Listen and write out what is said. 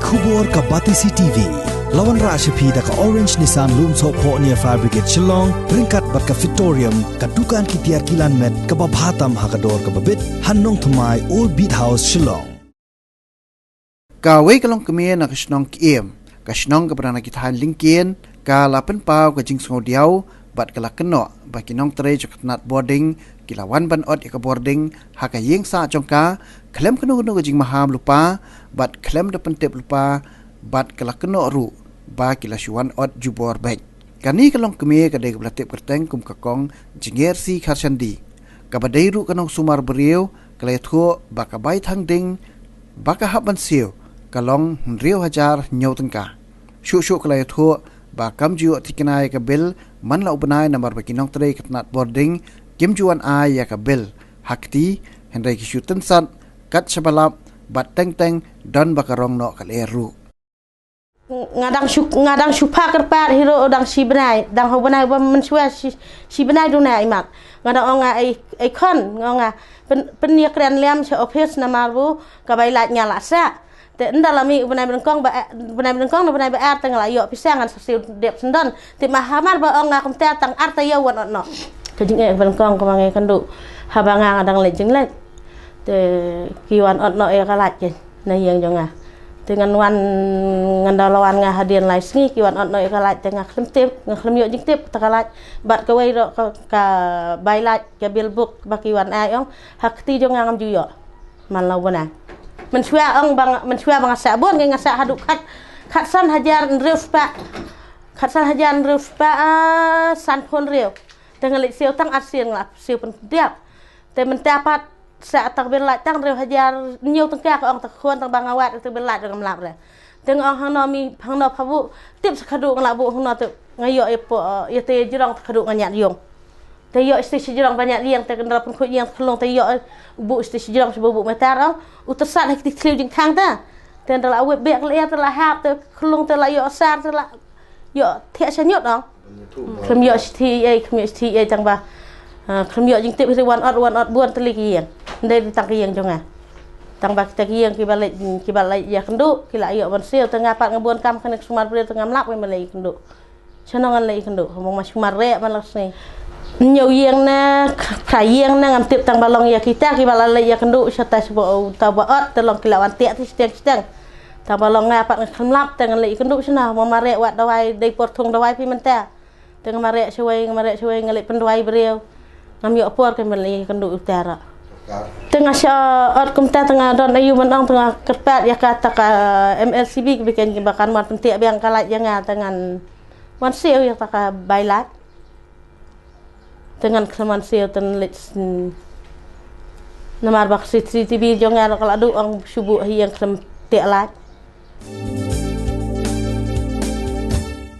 Kubor ka Batisi TV. Lawan Rashapi da ka Orange Nissan Loom So Po near Fabricate Shillong, Ringkat bat ka Victorium, ka Dukan ki Tiar Kilan Met, ka Babhatam Hakador ka Babit, Hannong Thamai Old Beat House Shillong. Kawei kalong kemie na kasnong Kyiem, kasnong ka berana kita Longïing, ka lapen pau ka jing diau, bat kala keno, bakinong tere joknat Bording, kilawan ban ot ka Bording, haka yeng sa jongka, klem keno ka jing maham lupa, bat klem da pentep lupa, bat kala keno ru, ba kila syuan ot jubor baik. Kani kalong kemie ka deg belatip kerteng kum kakong jinger si kharsandi. Ka badai ru kanong sumar beriau, kala yatho baka bai Thangding, baka haban siu, kalong Rio Hajar nyau tengka. Syuk-syuk kala yatho ba kam jiu tikinai ka bil man la ubanai namar bakinong tere katnat Bording kim juan ai ya ka bil hakti hendai ki syuten sat kat sabalap bat teng dan bakarong no kaleru ngadang syupa kerpat hiro odang si benai dang ho benai ba mensua si benai duna imak ngadang onga ai kon ngonga penia kren liam se office namarbu ka bailat nyala sa te ndalami benai bengkong na benai ba tang la yo pisangan sasil dep sendan te mahamar ba onga kum ta tang arta yo wan no kejing e bengkong ko mangai kandu habanga ngadang lejeng lek te kiwan no e kalat ke na yang jonga dengan wan ngandalawan nga hadian lai sngi kiwan no e kalat tengah klemtip nglem yo jingtip takalat bat Kawei ro ka bailat ke bilbuk bakiwan ayong hakti jonga ngam juyo man lawana mensua ong bang mensua bang sabon ngai ngasa haduk khat san Hajar ruf pa san pon reu dengan lek siu tang asin la siu pen tiap te mentapat sa tak belat tang reu Hajar nyau tengka ka ong tak khon tang bang awat tu belat ngam lap le teng ong hang no mi hang no phabu tip sakadu ngla bu hang no tu ngayo e po ye te jirong takadu nganyat yong te yo isti sijirong banyak liang te kendal pun khuyang thlong te yo bu isti sijirong sebubu metar utersat hek tikliu jing khang ta te ndal awe bek le te la hap te khlong te la yo sar te la yo thia sanyot ong khlem yo sti ai tang ba khlem yo jing tip wan ot buan te likiang ndai tang kiang jonga tang ba kita kiang ki balai ya kendu kila yo ban sil te ngapat ngabuan kam khanek sumar bre te ngamlak we malai kendu chanongan lai kendu mong mas sumar re ban lasni nhiều giang na phải giang na ngam tiếp tăng balong ya kita ki balai ya kendu sata sebo tawa ot telong kilawan tiak ti sedang tang balong ngapat ngamlap tang lai kendu sana mamare wat dawai dei porthong dawai pi menta teng mare suai ngali pendawai beriau ngam yo por ke malai kendu utara tengah sya ot kumta tengah don ayu menang tengah kerpat ya kata ka MLCB bikin bakan mat pentik biang kalat janga dengan wan siu ya taka bailat dengan kesamaan siu ten namar bak CCTV jonga kalau adu ang subuh yang kem tiak lat